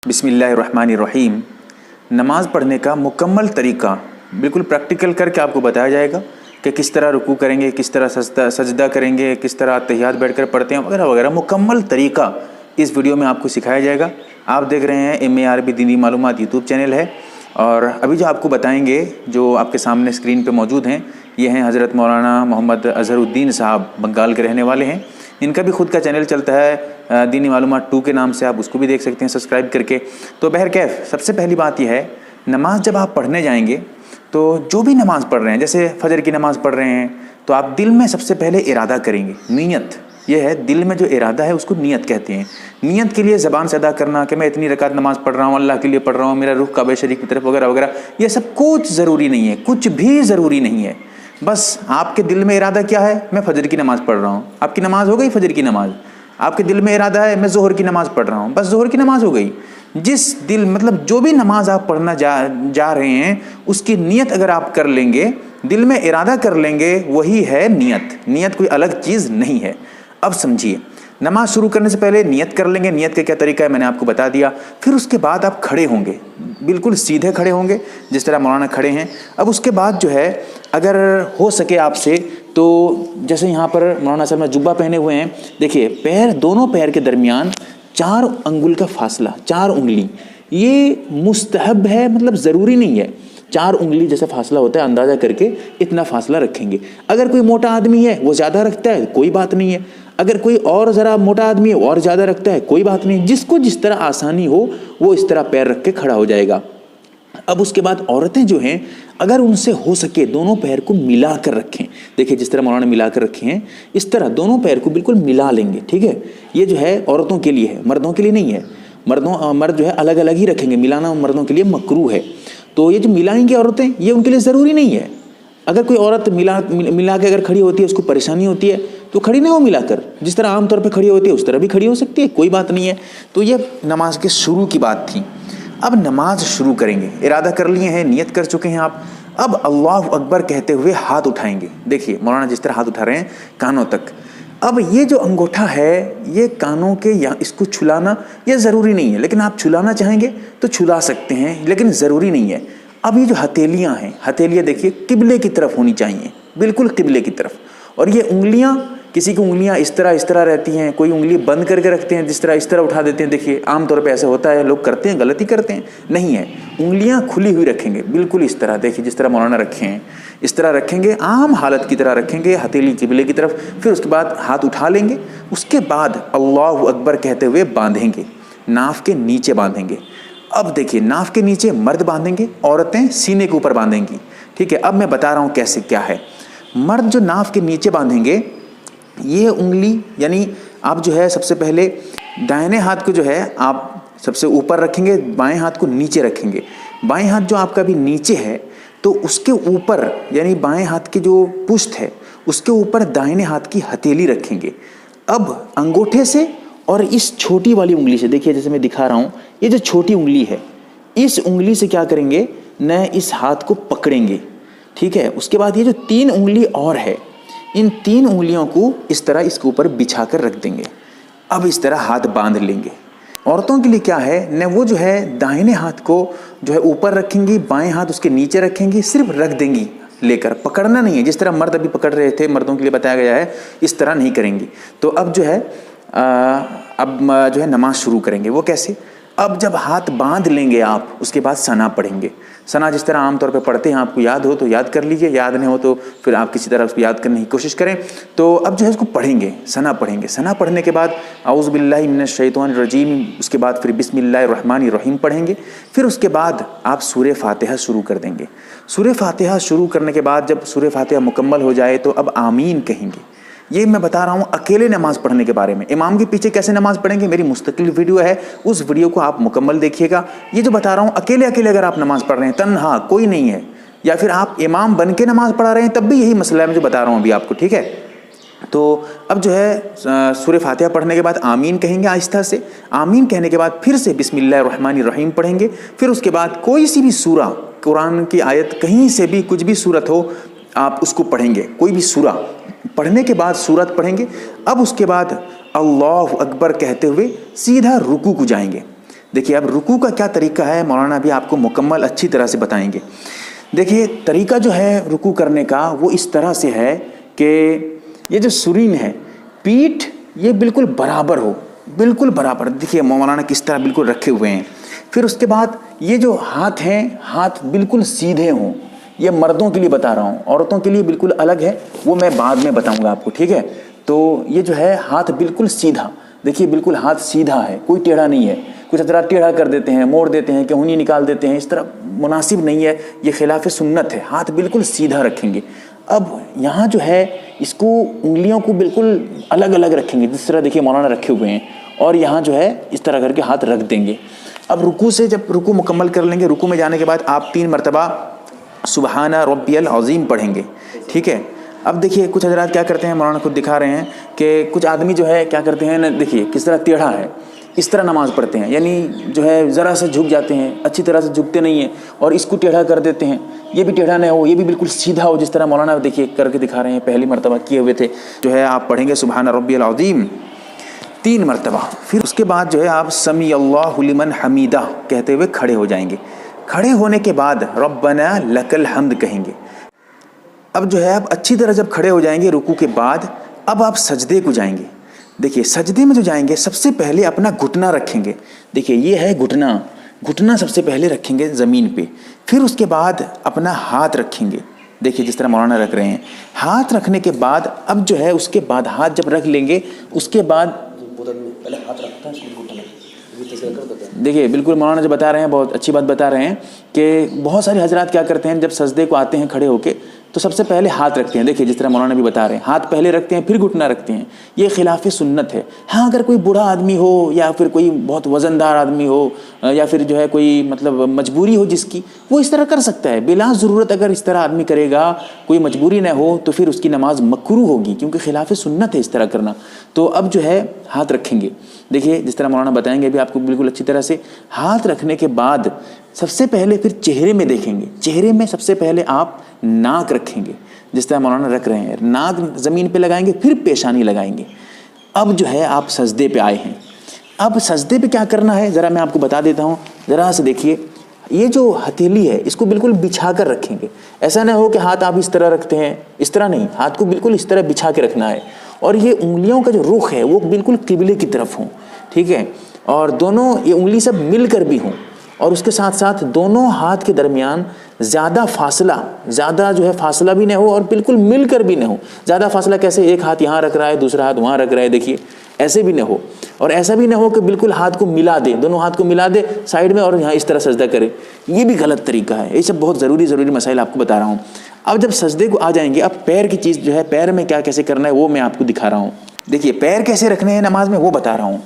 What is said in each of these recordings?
बिस्मिल्लाहिर्रहमानिर्रहीम। नमाज़ पढ़ने का मुकम्मल तरीका बिल्कुल प्रैक्टिकल करके आपको बताया जाएगा कि किस तरह रुकू करेंगे, किस तरह सजदा करेंगे, किस तरह तहियात बैठकर पढ़ते हैं वगैरह वगैरह। मुकम्मल तरीका इस वीडियो में आपको सिखाया जाएगा। आप देख रहे हैं MARB दीनी मालूमात यूट्यूब चैनल है। और अभी जो आपको बताएंगे, जो आपके सामने स्क्रीन पे मौजूद हैं, ये हैं हज़रत मौलाना मोहम्मद अज़हरुद्दीन साहब, बंगाल के रहने वाले हैं। इनका भी खुद का चैनल चलता है दीनी मालूमात 2 के नाम से, आप उसको भी देख सकते हैं सब्सक्राइब करके। तो बहरकैफ सबसे पहली बात यह है, नमाज़ जब आप पढ़ने जाएंगे तो जो भी नमाज़ पढ़ रहे हैं, जैसे फजर की नमाज़ पढ़ रहे हैं, तो आप दिल में सबसे पहले इरादा करेंगे। नीयत ये है, दिल में जो इरादा है उसको नीयत कहते हैं। नीयत के लिए ज़बान से अदा करना कि मैं इतनी रकात नमाज़ पढ़ रहा हूँ, अल्लाह के लिए पढ़ रहा हूँ, मेरा रुख काबा शरीफ की तरफ वगैरह वगैरह, ये सब कुछ ज़रूरी नहीं है, कुछ भी ज़रूरी नहीं है। बस आपके दिल में इरादा क्या है, मैं फजर की नमाज़ पढ़ रहा हूँ, आपकी नमाज़ हो गई फजर की नमाज़। आपके दिल में इरादा है मैं ज़ोहर की नमाज़ पढ़ रहा हूँ, बस ज़ोहर की नमाज़ हो गई। जिस दिल मतलब जो भी नमाज आप पढ़ना जा रहे हैं, उसकी नीयत अगर आप कर लेंगे, दिल में इरादा कर लेंगे, वही है नीयत। नीयत कोई अलग चीज़ नहीं है। अब समझिए, नमाज शुरू करने से पहले नियत कर लेंगे। नियत का क्या तरीका है मैंने आपको बता दिया। फिर उसके बाद आप खड़े होंगे, बिल्कुल सीधे खड़े होंगे जिस तरह मौलाना खड़े हैं। अब उसके बाद जो है, अगर हो सके आपसे तो जैसे यहाँ पर मौलाना साहब ने जुब्बा पहने हुए हैं, देखिए पैर, दोनों पैर के दरमियान 4 अंगुल का फासला, 4 उंगली, ये मुस्तहब है, मतलब ज़रूरी नहीं है। 4 उंगली जैसा फासला होता है, अंदाज़ा करके इतना फासला रखेंगे। अगर कोई मोटा आदमी है वो ज़्यादा रखता है, कोई बात नहीं है। अगर कोई और ज़रा मोटा आदमी है और ज़्यादा रखता है, कोई बात नहीं। जिसको जिस तरह आसानी हो वो इस तरह पैर रख के खड़ा हो जाएगा। अब उसके बाद औरतें जो हैं, अगर उनसे हो सके दोनों पैर को मिला कर रखें। देखिए जिस तरह मौलाना मिला कर रखे हैं, इस तरह दोनों पैर को बिल्कुल मिला लेंगे, ठीक है। ये जो है औरतों के लिए है, मर्दों के लिए नहीं है। मर्द जो है अलग अलग ही रखेंगे, मिलाना मर्दों के लिए मकरूह है। तो ये जो मिलाएंगे औरतें, ये उनके लिए ज़रूरी नहीं है। अगर कोई औरत मिला के अगर खड़ी होती है, उसको परेशानी होती है, तो खड़ी ना हो मिलाकर, जिस तरह आम तौर पे खड़ी होती है उस तरह भी खड़ी हो सकती है, कोई बात नहीं है। तो ये नमाज के शुरू की बात थी। अब नमाज शुरू करेंगे, इरादा कर लिए हैं, नियत कर चुके हैं आप। अब अल्लाह अकबर कहते हुए हाथ उठाएंगे। देखिए मौलाना जिस तरह हाथ उठा रहे हैं कानों तक। अब ये जो अंगूठा है, ये कानों के, या इसको छुलाना ये ज़रूरी नहीं है, लेकिन आप छुलाना चाहेंगे तो छुला सकते हैं, लेकिन ज़रूरी नहीं है। अब ये जो हथेलियाँ हैं, हथेलियाँ देखिए किबले की तरफ होनी चाहिए, बिल्कुल किबले की तरफ। और ये उंगलियाँ, किसी की उंगलियाँ इस तरह रहती हैं, कोई उंगली बंद करके रखते हैं, जिस तरह इस तरह उठा देते हैं। देखिए आमतौर पे ऐसे होता है, लोग करते हैं, गलती करते हैं। नहीं है, उंगलियाँ खुली हुई रखेंगे, बिल्कुल इस तरह। देखिए जिस तरह मौलाना रखे हैं, इस तरह रखेंगे, आम हालत की तरह रखेंगे, हथेली किबले की तरफ। फिर उसके बाद हाथ उठा लेंगे। उसके बाद अल्लाह अकबर कहते हुए बांधेंगे, नाफ के नीचे बांधेंगे। अब देखिए नाफ के नीचे मर्द बांधेंगे, औरतें सीने के ऊपर बांधेंगी, ठीक है। अब मैं बता रहा हूँ कैसे क्या है। मर्द जो नाफ के नीचे बांधेंगे, ये उंगली यानी आप जो है सबसे पहले दाहिने हाथ को जो है आप सबसे ऊपर रखेंगे, बाएं हाथ को नीचे रखेंगे। बाएं हाथ जो आपका भी नीचे है, तो उसके ऊपर यानी बाएं हाथ की जो पुष्ट है उसके ऊपर दाहिने हाथ की हथेली रखेंगे। अब अंगूठे से और इस छोटी वाली उंगली से, देखिए जैसे मैं दिखा रहा हूँ, ये जो छोटी उंगली है, इस उंगली से क्या करेंगे न, इस हाथ को पकड़ेंगे, ठीक है। उसके बाद ये जो 3 उंगली और है, इन 3 उंगलियों को इस तरह इसके ऊपर बिछा कर रख देंगे। अब इस तरह हाथ बांध लेंगे। औरतों के लिए क्या है न, वो जो है दाहिने हाथ को जो है ऊपर रखेंगी, बाएं हाथ उसके नीचे रखेंगी, सिर्फ रख देंगी लेकर, पकड़ना नहीं है। जिस तरह मर्द अभी पकड़ रहे थे, मर्दों के लिए बताया गया है, इस तरह नहीं करेंगी। तो अब जो है अब जो है नमाज शुरू करेंगे। वो कैसे? अब जब हाथ बांध लेंगे आप, उसके बाद सना पढ़ेंगे। सना जिस तरह आमतौर पे पढ़ते हैं, आपको याद हो तो याद कर लीजिए, याद नहीं हो तो फिर आप किसी तरह उसको याद करने की कोशिश करें। तो अब जो है उसको पढ़ेंगे, सना पढ़ेंगे। सना पढ़ने के बाद औज़ु बिल्लाहि मिनश शैतानिर रजीम, उसके बाद फिर बिस्मिल्लाहिर्रहमानिर्रहीम पढ़ेंगे। फिर उसके बाद आप सूरह फातिहा शुरू कर देंगे। सूरह फातिहा शुरू करने के बाद जब सूरह फातिहा मुकम्मल हो जाए तो अब आमीन कहेंगे। ये मैं बता रहा हूँ अकेले नमाज पढ़ने के बारे में। इमाम के पीछे कैसे नमाज पढ़ेंगे, मेरी मुस्तकिल वीडियो है, उस वीडियो को आप मुकम्मल देखिएगा। ये जो बता रहा हूँ अकेले अगर आप नमाज पढ़ रहे हैं, तन्हा कोई नहीं है, या फिर आप इमाम बन के नमाज पढ़ा रहे हैं, तब भी यही मसला है मैं जो बता रहा हूँ अभी आपको, ठीक है। तो अब जो है सूरह फातिहा पढ़ने के बाद आमीन कहेंगे आहिस्ता से। आमीन कहने के बाद फिर से बिस्मिल्लाहिर्रहमानिर्रहीम पढ़ेंगे। फिर उसके बाद कोई सी भी सूरा, कुरान की आयत, कहीं से भी कुछ भी सूरत हो आप उसको पढ़ेंगे, कोई भी सूरा पढ़ने के बाद सूरत पढ़ेंगे। अब उसके बाद अल्लाह अकबर कहते हुए सीधा रुकू को जाएंगे। देखिए अब रुकू का क्या तरीका है मौलाना भी आपको मुकम्मल अच्छी तरह से बताएंगे। देखिए तरीका जो है रुकू करने का वो इस तरह से है कि ये जो सुरीन है, पीठ ये बिल्कुल बराबर हो, बिल्कुल बराबर। देखिए मौलाना किस तरह बिल्कुल रखे हुए हैं। फिर उसके बाद ये जो हाथ हैं, हाथ बिल्कुल सीधे हों। ये मर्दों के लिए बता रहा हूँ, औरतों के लिए बिल्कुल अलग है, वो मैं बाद में बताऊँगा आपको, ठीक है। तो ये जो है हाथ बिल्कुल सीधा, देखिए बिल्कुल हाथ सीधा है, कोई टेढ़ा नहीं है। कुछ हजरात टेढ़ा कर देते हैं, मोड़ देते हैं, कहुनी निकाल देते हैं, इस तरह मुनासिब नहीं है, ये खिलाफ सुन्नत है। हाथ बिल्कुल सीधा रखेंगे। अब यहाँ जो है इसको उंगलियों को बिल्कुल अलग अलग रखेंगे, जिस तरह देखिए मौलाना रखे हुए हैं, और यहाँ जो है इस तरह करके हाथ रख देंगे। अब रुकू से जब रुकू मुकम्मल कर लेंगे, रुकू में जाने के बाद आप 3 मरतबा सुबहाना रब्बियल अज़ीम पढ़ेंगे, ठीक है। अब देखिए कुछ हजरात क्या करते हैं, मौलाना खुद दिखा रहे हैं कि कुछ आदमी जो है क्या करते हैं ना, देखिए किस तरह टेढ़ा है, इस तरह नमाज़ पढ़ते हैं, यानी जो है ज़रा से झुक जाते हैं, अच्छी तरह से झुकते नहीं हैं और इसको टेढ़ा कर देते हैं। ये भी टेढ़ा नहीं हो, ये भी बिल्कुल सीधा हो, जिस तरह मौलाना देखिए करके दिखा रहे हैं, पहली मरतबा किए हुए थे। जो है आप पढ़ेंगे सुबहान रब्बियल अज़ीम 3 मरतबा। फिर उसके बाद जो है आप समी अल्लाहु लिमन हमीदा कहते हुए खड़े हो जाएंगे। खड़े होने के बाद रब्बना लकल हम्द कहेंगे। अब जो है आप अच्छी तरह जब खड़े हो जाएंगे रुकू के बाद, अब आप सजदे को जाएंगे। देखिए सजदे में जो जाएंगे सबसे पहले अपना घुटना रखेंगे। देखिए ये है घुटना, घुटना सबसे पहले रखेंगे ज़मीन पे। फिर उसके बाद अपना हाथ रखेंगे, देखिए जिस तरह मौलाना रख रहे हैं। हाथ रखने के बाद अब जो है उसके बाद हाथ जब रख लेंगे, उसके बाद पहले हाथ रखता है, देखिए बिल्कुल मौलाना जो बता रहे हैं बहुत अच्छी बात बता रहे हैं कि बहुत सारे हजरात क्या करते हैं, जब सजदे को आते हैं खड़े होके तो सबसे पहले हाथ रखते हैं। देखिए जिस तरह मौलाना भी बता रहे हैं, हाथ पहले रखते हैं फिर घुटना रखते हैं। ये खिलाफ सुन्नत है। हाँ अगर कोई बूढ़ा आदमी हो या फिर कोई बहुत वज़नदार आदमी हो या फिर जो है कोई मतलब मजबूरी हो जिसकी, वो इस तरह कर सकता है बिला ज़रूरत। अगर इस तरह आदमी करेगा, कोई मजबूरी न हो, तो फिर उसकी नमाज मकरूह होगी, क्योंकि खिलाफ सुन्नत है इस तरह करना। तो अब जो है हाथ रखेंगे, देखिए जिस तरह मौलाना बताएंगे अभी आपको बिल्कुल अच्छी तरह से। हाथ रखने के बाद सबसे पहले फिर चेहरे में देखेंगे। चेहरे में सबसे पहले आप नाक रखेंगे, जिस तरह मौलाना रख रहे हैं। नाक ज़मीन पे लगाएंगे, फिर पेशानी लगाएंगे। अब जो है आप सजदे पे आए हैं। अब सजदे पे क्या करना है ज़रा मैं आपको बता देता हूँ। ज़रा से देखिए, ये जो हथेली है इसको बिल्कुल बिछा कर रखेंगे। ऐसा ना हो कि हाथ आप इस तरह रखते हैं, इस तरह नहीं, हाथ को बिल्कुल इस तरह बिछा के रखना है। और ये उंगलियों का जो रुख है वो बिल्कुल किबले की तरफ हों, ठीक है। और दोनों ये उंगली सब मिलकर भी हों, और उसके साथ साथ दोनों हाथ के दरमियान ज़्यादा जो है फासला भी ना हो और बिल्कुल मिलकर भी ना हो। ज़्यादा फासला कैसे, एक हाथ यहाँ रख रहा है दूसरा हाथ वहाँ रख रहा है, देखिए ऐसे भी ना हो। और ऐसा भी ना हो कि बिल्कुल हाथ को मिला दे, दोनों हाथ को मिला दे साइड में और यहाँ इस तरह सजदा करे, ये भी गलत तरीका है। ये सब बहुत ज़रूरी मसाइल आपको बता रहा हूँ। अब जब सजदे को आ जाएंगे, अब पैर की चीज़ जो है, पैर में क्या कैसे करना है वो मैं आपको दिखा रहा हूँ। देखिए पैर कैसे रखने हैं नमाज में वो बता रहा हूँ।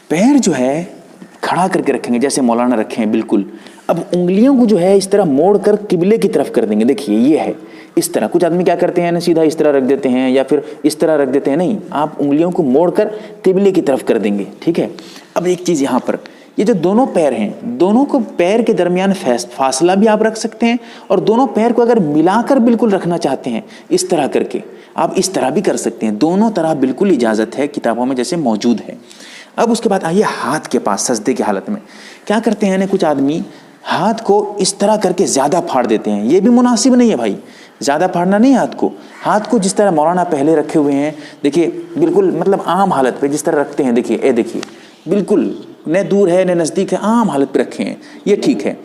पैर जो है खड़ा करके रखेंगे जैसे मौलाना रखे हैं बिल्कुल। अब उंगलियों को जो है इस तरह मोड़ कर किबले की तरफ कर देंगे। देखिए ये है इस तरह। कुछ आदमी क्या करते हैं ना, सीधा इस तरह रख देते हैं या फिर इस तरह रख देते हैं, नहीं, आप उंगलियों को मोड़ कर किबले की तरफ कर देंगे, ठीक है। अब एक चीज़ यहाँ पर, ये जो दोनों पैर हैं, दोनों को पैर के दरमियान फासला भी आप रख सकते हैं, और दोनों पैर को अगर मिलाकर बिल्कुल रखना चाहते हैं इस तरह करके आप इस तरह भी कर सकते हैं। दोनों तरह बिल्कुल इजाज़त है, किताबों में जैसे मौजूद है। अब उसके बाद आइए हाथ के पास। सजदे की हालत में क्या करते हैं ना, कुछ आदमी हाथ को इस तरह करके ज़्यादा फाड़ देते हैं। ये भी मुनासिब नहीं है भाई, ज़्यादा फाड़ना नहीं हाथ को। हाथ को जिस तरह मौलाना पहले रखे हुए हैं, देखिए बिल्कुल मतलब आम हालत पे जिस तरह रखते हैं, देखिए ये देखिए बिल्कुल न दूर है न नज़दीक है, आम हालत पे रखे हैं, ये ठीक है।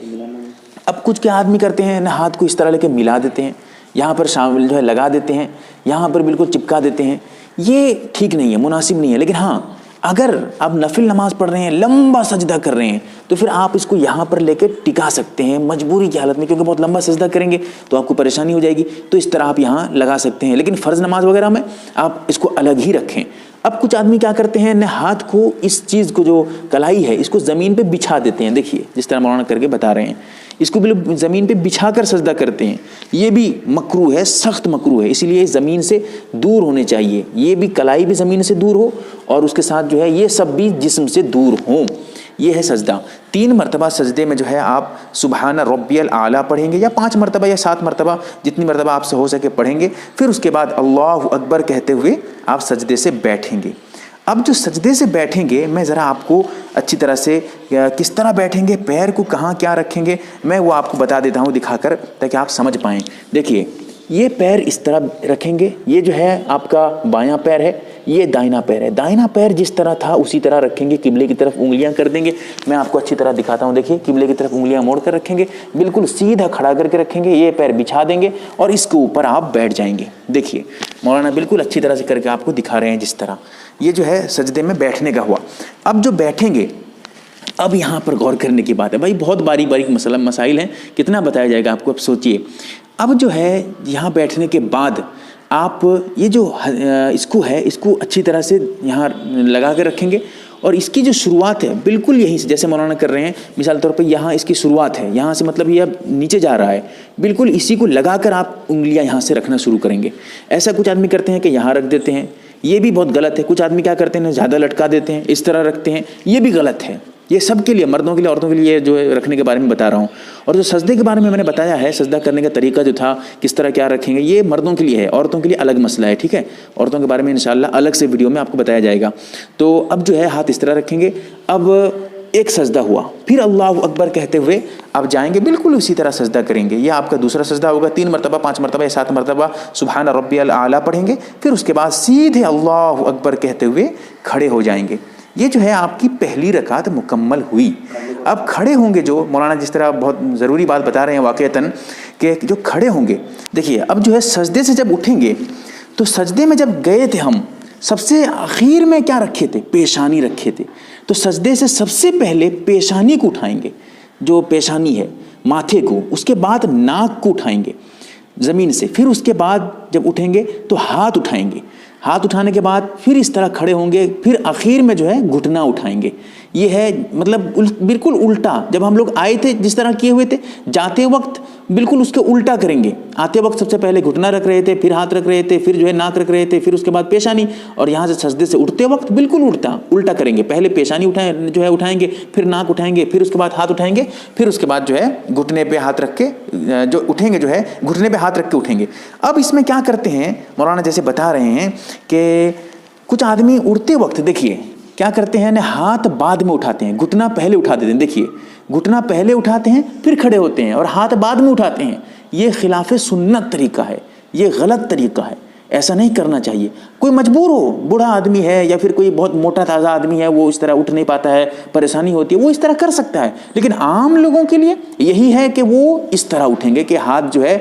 अब कुछ क्या आदमी करते हैं ना, हाथ को इस तरह लेके मिला देते हैं, यहाँ पर शामिल जो है लगा देते हैं, यहाँ पर बिल्कुल चिपका देते हैं। ये ठीक नहीं है, मुनासिब नहीं है। लेकिन हाँ, अगर आप नफिल नमाज पढ़ रहे हैं, लंबा सजदा कर रहे हैं, तो फिर आप इसको यहाँ पर लेके टिका सकते हैं मजबूरी की हालत में, क्योंकि बहुत लंबा सजदा करेंगे तो आपको परेशानी हो जाएगी। तो इस तरह आप यहाँ लगा सकते हैं, लेकिन फ़र्ज़ नमाज वगैरह में आप इसको अलग ही रखें। अब कुछ आदमी क्या करते हैं न, हाथ को इस चीज़ को जो कलाई है इसको ज़मीन पे बिछा देते हैं। देखिए जिस तरह मौलाना करके बता रहे हैं, इसको बिल्कुल ज़मीन पे बिछा कर सजदा करते हैं। ये भी मकरूह है, सख्त मकरूह है, इसीलिए ज़मीन से दूर होने चाहिए। ये भी कलाई भी ज़मीन से दूर हो और उसके साथ जो है ये सब भी जिस्म से दूर हों। ये है सजदा। 3 मरतबा सजदे में जो है आप सुबहान रब्बियल आला पढ़ेंगे, या 5 मरतबा या 7 मरतबा, जितनी मरतबा आपसे हो सके पढ़ेंगे। फिर उसके बाद अल्लाहु अकबर कहते हुए आप सजदे से बैठेंगे। اب جو سجدے سے بیٹھیں گے میں ذرا آپ کو اچھی طرح سے کس طرح بیٹھیں گے، پیر کو کہاں کیا رکھیں گے، میں وہ آپ کو بتا دیتا ہوں دکھا کر تاکہ آپ سمجھ پائیں۔ دیکھیے یہ پیر اس طرح رکھیں گے، یہ جو ہے آپ کا بایاں پیر ہے، یہ دائنا پیر ہے، دائنا پیر جس طرح تھا اسی طرح رکھیں گے، قبلے کی طرف انگلیاں کر دیں گے۔ میں آپ کو اچھی طرح دکھاتا ہوں، دیکھیے قبلے کی طرف انگلیاں موڑ کر رکھیں گے، بالکل سیدھا کھڑا کر کے رکھیں گے، یہ پیر بچھا دیں گے اور اس کے اوپر آپ بیٹھ جائیں گے۔ دیکھیے مولانا بالکل اچھی طرح سے کر کے آپ کو دکھا رہے ہیں، جس طرح یہ جو ہے سجدے میں بیٹھنے کا ہوا۔ اب جو بیٹھیں گے، اب یہاں پر غور کرنے کی بات ہے بھائی، بہت باریک باریک مسائل ہیں، کتنا بتایا جائے گا آپ کو، اب سوچئے۔ اب جو ہے یہاں بیٹھنے کے بعد آپ یہ جو اس کو اچھی طرح سے یہاں لگا کے رکھیں گے، اور اس کی جو شروعات ہے بالکل یہیں سے جیسے مولانا کر رہے ہیں، مثال طور پہ یہاں اس کی شروعات ہے، یہاں سے مطلب یہ اب نیچے جا رہا ہے، بالکل اسی کو لگا کر آپ انگلیاں یہاں سے رکھنا شروع کریں گے۔ ایسا کچھ آدمی کرتے ہیں کہ یہاں رکھ دیتے ہیں، یہ بھی بہت غلط ہے۔ کچھ آدمی کیا کرتے ہیں، زیادہ لٹکا دیتے ہیں، اس طرح رکھتے ہیں، یہ بھی غلط ہے۔ یہ سب کے لیے، مردوں کے لیے، عورتوں کے لیے جو ہے رکھنے کے بارے میں بتا رہا ہوں۔ اور جو سجدے کے بارے میں نے بتایا ہے، سجدہ کرنے کا طریقہ جو تھا، کس طرح کیا رکھیں گے، یہ مردوں کے لیے ہے، عورتوں کے لیے الگ مسئلہ ہے، ٹھیک ہے؟ عورتوں کے بارے میں انشاءاللہ الگ سے ویڈیو میں آپ کو بتایا جائے گا۔ تو اب جو ہے ہاتھ اس طرح رکھیں گے، اب ایک سجدہ ہوا، پھر اللہ اکبر کہتے ہوئے آپ جائیں گے، بالکل اسی طرح سجدہ کریں گے۔ یہ آپ کا دوسرا سجدہ ہوگا، 3 مرتبہ 5 مرتبہ یا 7 مرتبہ سبحان ربی الاعلیٰ پڑھیں گے، پھر اس کے بعد سیدھے اللہ اکبر کہتے ہوئے کھڑے ہو جائیں گے۔ یہ جو ہے آپ کی پہلی رکعت مکمل ہوئی۔ اب کھڑے ہوں گے، جو مولانا جس طرح بہت ضروری بات بتا رہے ہیں واقعتاً، کہ جو کھڑے ہوں گے، دیکھیے اب جو ہے سجدے سے جب اٹھیں گے تو سجدے میں جب گئے تھے ہم، سب سے آخر میں کیا رکھے تھے، پیشانی رکھے تھے، تو سجدے سے سب سے پہلے پیشانی کو اٹھائیں گے، جو پیشانی ہے ماتھے کو، اس کے بعد ناک کو اٹھائیں گے زمین سے، پھر اس کے بعد جب اٹھیں گے تو ہاتھ اٹھائیں گے، ہاتھ اٹھانے کے بعد پھر اس طرح کھڑے ہوں گے، پھر آخر میں جو ہے گھٹنا اٹھائیں گے۔ یہ ہے مطلب بالکل الٹا، جب ہم لوگ آئے تھے جس طرح کیے ہوئے تھے، جاتے وقت بالکل اس کے الٹا کریں گے۔ آتے وقت سب سے پہلے گھٹنا رکھ رہے تھے، پھر ہاتھ رکھ رہے تھے، پھر جو ہے ناک رکھ رہے تھے، پھر اس کے بعد پیشانی، اور یہاں سے سجدے سے اٹھتے وقت بالکل الٹا کریں گے، پہلے پیشانی اٹھائیں گے، پھر ناک اٹھائیں گے، پھر اس کے بعد ہاتھ اٹھائیں گے، پھر اس کے بعد جو ہے گھٹنے پہ ہاتھ رکھ کے جو اٹھیں گے، جو ہے گھٹنے پہ ہاتھ رکھ کے اٹھیں گے۔ اب اس میں کیا کرتے ہیں مولانا جیسے بتا رہے ہیں کہ کچھ آدمی اڑتے وقت دیکھیے کیا کرتے ہیں، ہاتھ بعد میں اٹھاتے ہیں، گھٹنا پہلے اٹھا دیتے ہیں۔ دیکھیے گھٹنا پہلے اٹھاتے ہیں، پھر کھڑے ہوتے ہیں، اور ہاتھ بعد میں اٹھاتے ہیں۔ یہ خلاف سنت طریقہ ہے، یہ غلط طریقہ ہے، ایسا نہیں کرنا چاہیے۔ کوئی مجبور ہو، بوڑھا آدمی ہے یا پھر کوئی بہت موٹا تازہ آدمی ہے، وہ اس طرح اٹھ نہیں پاتا ہے، پریشانی ہوتی ہے، وہ اس طرح کر سکتا ہے، لیکن عام لوگوں کے لیے یہی ہے کہ وہ اس طرح اٹھیں گے کہ ہاتھ جو ہے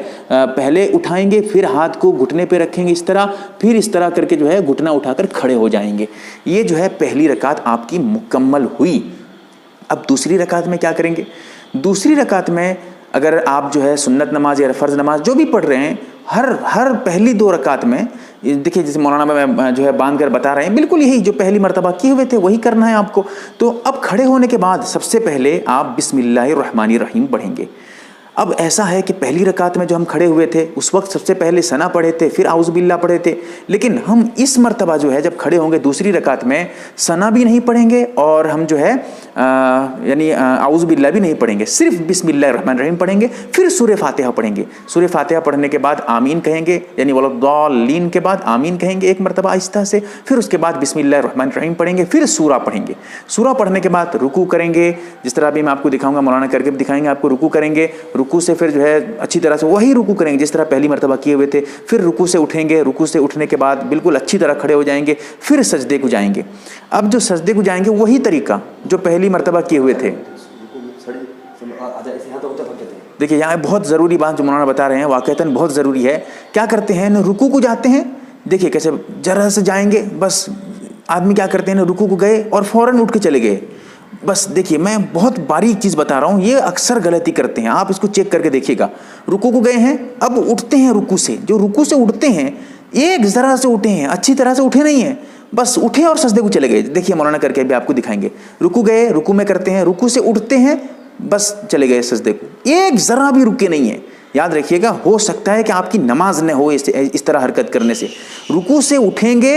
پہلے اٹھائیں گے، پھر ہاتھ کو گھٹنے پہ رکھیں گے اس طرح، پھر اس طرح کر کے جو ہے گھٹنا اٹھا کر کھڑے ہو جائیں گے۔ یہ جو ہے پہلی رکعت آپ کی مکمل ہوئی۔ اب دوسری رکعت میں کیا کریں گے؟ دوسری رکعت میں اگر آپ جو ہے سنت نماز یا فرض نماز جو بھی پڑھ رہے ہیں، ہر پہلی 2 رکعت میں دیکھیے جیسے مولانا میں جو ہے باندھ کر بتا رہے ہیں، بالکل یہی جو پہلی مرتبہ کیے ہوئے تھے وہی کرنا ہے آپ کو۔ تو اب کھڑے ہونے کے بعد سب سے پہلے آپ بسم اللہ الرحمن الرحیم پڑھیں گے۔ اب ایسا ہے کہ پہلی رکعت میں جو ہم کھڑے ہوئے تھے اس وقت سب سے پہلے ثنا پڑھے تھے، پھر اعوذ باللہ پڑھے تھے، لیکن ہم اس مرتبہ جو ہے جب کھڑے ہوں گے دوسری رکعت میں ثنا بھی نہیں پڑھیں گے، اور ہم جو ہے یعنی اعوذ باللہ بھی نہیں پڑھیں گے، صرف بسم اللہ الرحمن الرحیم پڑھیں گے، پھر سورہ فاتحہ پڑھیں گے۔ سورہ فاتحہ پڑھنے کے بعد آمین کہیں گے، یعنی ولضالین کے بعد آمین کہیں گے ایک مرتبہ آہستہ سے، پھر اس کے بعد بسم اللہ الرحمن الرحیم پڑھیں گے، پھر سورہ پڑھیں گے۔ سورہ پڑھنے کے بعد رکوع کریں گے، جس طرح ابھی میں آپ کو دکھاؤں گا، مولانا کر کے دکھائیں گے آپ کو۔ رکوع کریں گے، رکوع سے پھر جو ہے اچھی طرح سے وہی رکوع کریں گے جس طرح پہلی مرتبہ کیے ہوئے تھے، پھر رکوع سے اٹھیں گے، رکوع سے اٹھنے کے بعد بالکل اچھی طرح کھڑے ہو جائیں گے، پھر سجدے کو جائیں گے۔ اب جو سجدے کو جائیں گے وہی طریقہ جو پہلی مرتبہ کیے ہوئے تھے۔ دیکھیے یہاں بہت ضروری بات جو مولانا بتا رہے ہیں واقعتاً بہت ضروری ہے۔ کیا کرتے ہیں نا، رکوع کو جاتے ہیں، دیکھیے کیسے ذرا سے جائیں گے، بس آدمی کیا کرتے ہیں نا، رکوع کو گئے اور فوراً اٹھ کے چلے گئے۔ بس دیکھیے میں بہت باریک چیز بتا رہا ہوں، یہ اکثر غلطی کرتے ہیں، آپ اس کو چیک کر کے دیکھیے گا۔ رکوع کو گئے ہیں، اب اٹھتے ہیں رکوع سے، جو رکوع سے اٹھتے ہیں ایک ذرا سے اٹھے ہیں، اچھی طرح سے اٹھے نہیں ہیں، بس اٹھے اور سجدے کو چلے گئے۔ دیکھیے مولانا کر کے بھی آپ کو دکھائیں گے۔ رکوع گئے، رکوع میں کرتے ہیں، رکوع سے اٹھتے ہیں، بس چلے گئے سجدے کو، ایک ذرا بھی رکے نہیں ہیں، یاد رکھیے گا، ہو سکتا ہے کہ آپ کی نماز نہ ہو اس طرح حرکت کرنے سے. رکوع سے اٹھیں گے،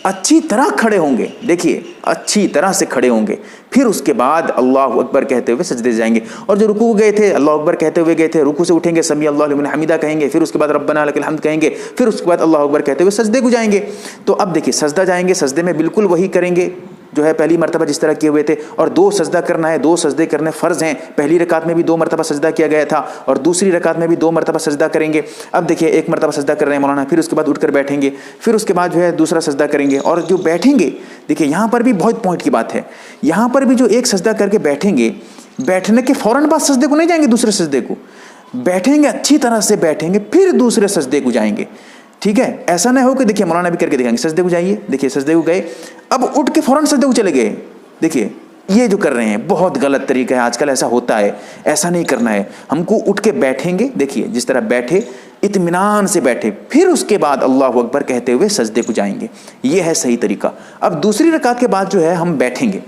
اچھی طرح کھڑے ہوں گے، دیکھیے اچھی طرح سے کھڑے ہوں گے، پھر اس کے بعد اللہ اکبر کہتے ہوئے سجدے جائیں گے. اور جو رکوع گئے تھے اللہ اکبر کہتے ہوئے گئے تھے، رکوع سے اٹھیں گے سمیع اللہ لمن حمیدہ کہیں گے، پھر اس کے بعد ربنا لک الحمد کہیں گے، پھر اس کے بعد اللہ اکبر کہتے ہوئے سجدے کو جائیں گے. تو اب دیکھیے سجدہ جائیں گے، سجدے میں بالکل وہی کریں گے جو ہے پہلی مرتبہ جس طرح کیے ہوئے تھے. اور 2 سجدہ کرنا ہے، 2 سجدے کرنے فرض ہیں. پہلی رکعت میں بھی 2 مرتبہ سجدہ کیا گیا تھا اور دوسری رکعت میں بھی 2 مرتبہ سجدہ کریں گے. اب دیکھیے 1 مرتبہ سجدہ کر رہے ہیں مولانا، پھر اس کے بعد اٹھ کر بیٹھیں گے، پھر اس کے بعد جو ہے دوسرا سجدہ کریں گے. اور جو بیٹھیں گے، دیکھیے یہاں پر بھی بہت پوائنٹ کی بات ہے، یہاں پر بھی جو ایک سجدہ کر کے بیٹھیں گے، بیٹھنے کے فوراً بعد سجدے کو نہیں جائیں گے، دوسرے سجدے کو بیٹھیں گے، اچھی طرح سے بیٹھیں گے، پھر دوسرے سجدے کو جائیں گے. ٹھیک ہے، ایسا نہ ہو کہ دیکھیے مولانا بھی کر کے دکھائیں گے، سجدے کو جائیے، دیکھیے سجدے کو گئے، اب اٹھ کے فوراً سجدے کو چلے گئے. دیکھیے یہ جو کر رہے ہیں بہت غلط طریقہ ہے، آج کل ایسا ہوتا ہے، ایسا نہیں کرنا ہے. ہم کو اٹھ کے بیٹھیں گے، دیکھیے جس طرح بیٹھے اطمینان سے بیٹھے، پھر اس کے بعد اللہ اکبر کہتے ہوئے سجدے کو جائیں گے. یہ ہے صحیح طریقہ. اب دوسری رکعت کے بعد جو ہے ہم بیٹھیں گے،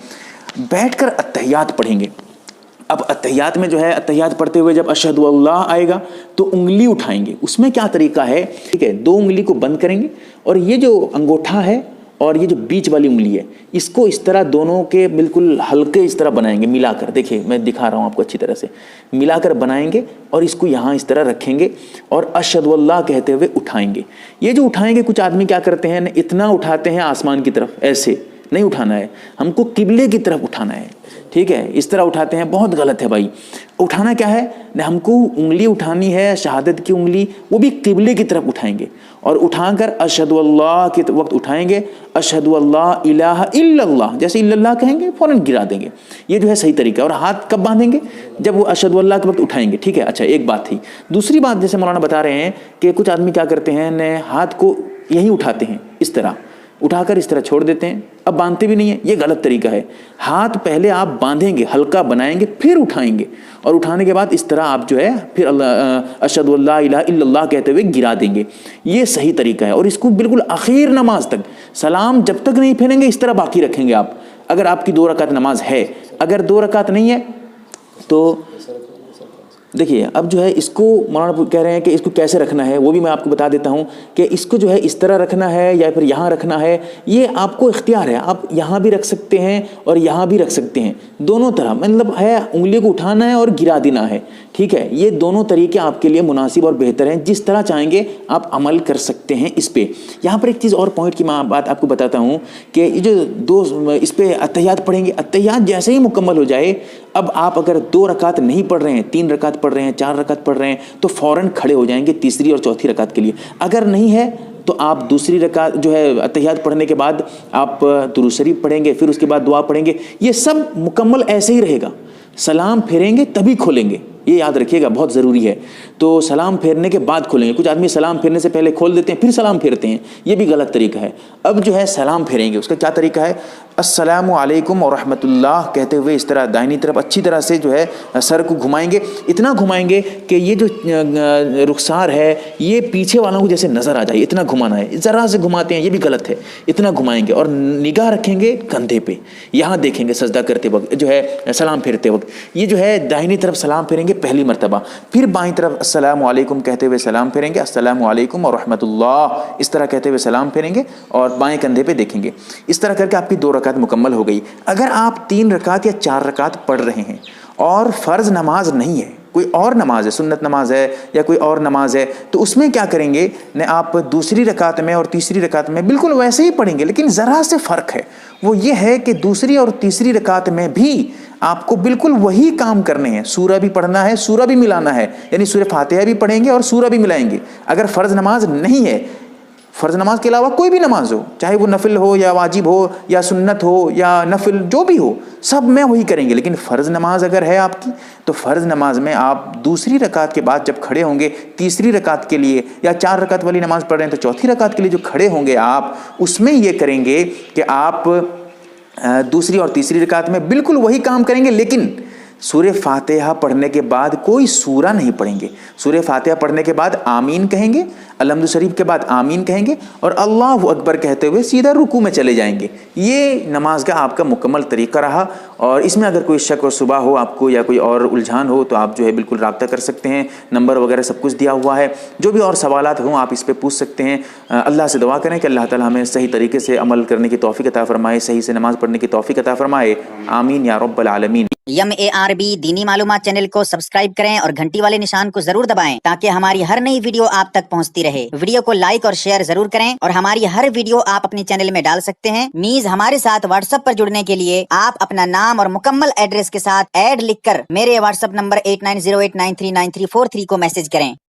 بیٹھ کر اتحیات پڑھیں گے. اب اتحیات میں جو ہے اتحیات پڑھتے ہوئے جب اشہد اللہ آئے گا تو انگلی اٹھائیں گے. اس میں کیا طریقہ ہے، ٹھیک ہے، 2 انگلی کو بند کریں گے اور یہ جو انگوٹھا ہے اور یہ جو بیچ والی انگلی ہے اس کو اس طرح دونوں کے بالکل ہلکے اس طرح بنائیں گے، ملا کر. دیکھیے میں دکھا رہا ہوں آپ کو اچھی طرح سے، ملا کر بنائیں گے اور اس کو یہاں اس طرح رکھیں گے اور اشہد اللہ کہتے ہوئے اٹھائیں گے. یہ جو اٹھائیں گے، کچھ آدمی کیا کرتے ہیں، اتنا اٹھاتے ہیں آسمان کی طرف، ایسے نہیں اٹھانا ہے، ہم کو قبلے کی طرف اٹھانا ہے. ٹھیک ہے، اس طرح اٹھاتے ہیں، بہت غلط ہے بھائی. اٹھانا کیا ہے، ہم کو انگلی اٹھانی ہے شہادت کی انگلی، وہ بھی قبلے کی طرف اٹھائیں گے اور اٹھا کر اشہد اللہ کے وقت اٹھائیں گے، اشہد اللہ الہ الا اللہ، جیسے الا اللہ کہیں گے فوراً گرا دیں گے. یہ جو ہے صحیح طریقہ ہے. اور ہاتھ کب باندھیں گے، جب وہ اشہد اللہ کے وقت اٹھائیں گے. ٹھیک ہے، اچھا ایک بات تھی. دوسری بات جیسے مولانا بتا رہے ہیں کہ کچھ آدمی کیا کرتے ہیں، ہاتھ کو یہیں اٹھاتے ہیں، اس طرح اٹھا کر اس طرح چھوڑ دیتے ہیں، اب باندھتے بھی نہیں ہیں. یہ غلط طریقہ ہے. ہاتھ پہلے آپ باندھیں گے، ہلکا بنائیں گے، پھر اٹھائیں گے اور اٹھانے کے بعد اس طرح آپ جو ہے پھر اللہ اشہد اللہ الہ الا اللہ کہتے ہوئے گرا دیں گے. یہ صحیح طریقہ ہے. اور اس کو بالکل آخر نماز تک سلام جب تک نہیں پھیریں گے اس طرح باقی رکھیں گے آپ، اگر آپ کی 2 رکعت نماز ہے. اگر 2 رکعت نہیں ہے تو دیکھیے اب جو ہے اس کو مولانا کہہ رہے ہیں کہ اس کو کیسے رکھنا ہے، وہ بھی میں آپ کو بتا دیتا ہوں کہ اس کو جو ہے اس طرح رکھنا ہے یا پھر یہاں رکھنا ہے. یہ آپ کو اختیار ہے، آپ یہاں بھی رکھ سکتے ہیں اور یہاں بھی رکھ سکتے ہیں، دونوں طرح. مطلب ہے انگلی کو اٹھانا ہے اور گرا دینا ہے. ٹھیک ہے، یہ دونوں طریقے آپ کے لیے مناسب اور بہتر ہیں، جس طرح چاہیں گے آپ عمل کر سکتے ہیں اس پہ. یہاں پر ایک چیز اور پوائنٹ کی میں بات آپ کو بتاتا ہوں کہ یہ جو 2 اس پہ اتحیات پڑھیں گے، اتحیات جیسے ہی مکمل ہو جائے، اب آپ اگر 2 رکعت نہیں پڑھ رہے ہیں، 3 رکعت پڑھ رہے ہیں، 4 رکعت پڑھ رہے ہیں تو فوراً کھڑے ہو جائیں گے تیسری اور چوتھی رکعت کے لیے. اگر نہیں ہے تو آپ دوسری رکعت جو ہے اتحیات پڑھنے کے بعد آپ درود شریف پڑھیں گے، پھر اس کے بعد دعا پڑھیں گے. یہ سب مکمل ایسے ہی رہے گا. سلام پھیریں گے تبھی کھولیں گے، یہ یاد رکھیے گا، بہت ضروری ہے. تو سلام پھیرنے کے بعد کھولیں گے. کچھ آدمی سلام پھیرنے سے پہلے کھول دیتے ہیں پھر سلام پھیرتے ہیں، یہ بھی غلط طریقہ ہے. اب جو ہے سلام پھیریں گے، اس کا کیا طریقہ ہے، السلام علیکم ورحمۃ اللہ کہتے ہوئے اس طرح دائنی طرف اچھی طرح سے جو ہے سر کو گھمائیں گے. اتنا گھمائیں گے کہ یہ جو رخسار ہے یہ پیچھے والوں کو جیسے نظر آ جائے، اتنا گھمانا ہے. ذرا سے گھماتے ہیں، یہ بھی غلط ہے. اتنا گھمائیں گے اور نگاہ رکھیں گے کندھے پہ، یہاں دیکھیں گے سجدہ کرتے وقت جو ہے سلام پھیرتے وقت. یہ جو ہے دائنی طرف سلام پھیریں گے پہلی مرتبہ، پھر بائیں طرف السلام علیکم کہتے ہوئے سلام پھیریں گے، السلام علیکم ورحمۃ اللہ اس طرح کہتے ہوئے سلام پھیریں گے اور بائیں کندھے پہ دیکھیں گے. اس طرح کر کے آپ کی 2 رکعت مکمل ہو گئی. اگر آپ 3 رکعت یا 4 رکعت پڑھ رہے ہیں اور فرض نماز نہیں ہے، کوئی اور نماز ہے، سنت نماز ہے یا کوئی اور نماز ہے، تو اس میں کیا کریں گے، آپ دوسری رکعت میں اور تیسری رکعت میں بالکل ویسے ہی پڑھیں گے، لیکن ذرا سے فرق ہے. وہ یہ ہے کہ دوسری اور تیسری رکعت میں بھی آپ کو بالکل وہی کام کرنے ہیں. سورہ بھی پڑھنا ہے، سورہ بھی ملانا ہے، یعنی سورہ فاتحہ بھی پڑھیں گے اور سورہ بھی ملائیں گے. اگر فرض نماز نہیں ہے، فرض نماز کے علاوہ کوئی بھی نماز ہو، چاہے وہ نفل ہو یا واجب ہو یا سنت ہو یا نفل جو بھی ہو، سب میں وہی کریں گے. لیکن فرض نماز اگر ہے آپ کی تو فرض نماز میں آپ دوسری رکعت کے بعد جب کھڑے ہوں گے تیسری رکعت کے لیے، یا 4 رکعت والی نماز پڑھ رہے ہیں تو چوتھی رکعت کے لیے جو کھڑے ہوں گے آپ، اس میں یہ کریں گے کہ آپ دوسری اور تیسری رکعت میں بالکل وہی کام کریں گے، لیکن सूर्य फातिहा पढ़ने के बाद कोई सूरा नहीं पढ़ेंगे। सूर्य फातिहा पढ़ने के बाद आमीन कहेंगे, अलहम्दु शरीफ के बाद आमीन कहेंगे और अल्लाहु अकबर कहते हुए सीधा रुकू में चले जाएंगे। ये नमाज का आपका मुकम्मल तरीका रहा। और इसमें अगर कोई शक और सुबह हो आपको या कोई और उलझान हो तो आप जो है बिल्कुल राब्ता कर सकते हैं, नंबर वगैरह सब कुछ दिया हुआ है। जो भी और सवालात हों आप इस पर पूछ सकते हैं। अल्लाह से दुआ करें कि अल्लाह ताला हमें सही तरीके से अमल करने की तौफीक अता फरमाए, सही से नमाज़ पढ़ने की तौफीक अता फरमाए। आमीन या रब्बल आलमीन। MARB दीनी मालूमात चैनल को सब्सक्राइब करें और घंटी वाले निशान को जरूर दबाएं ताकि हमारी हर नई वीडियो आप तक पहुंचती रहे। वीडियो को लाइक और शेयर जरूर करें और हमारी हर वीडियो आप अपने चैनल में डाल सकते हैं। मीज हमारे साथ व्हाट्सएप पर जुड़ने के लिए आप अपना नाम और मुकम्मल एड्रेस के साथ ऐड लिखकर मेरे व्हाट्सएप नंबर 8908939343 को मैसेज करें।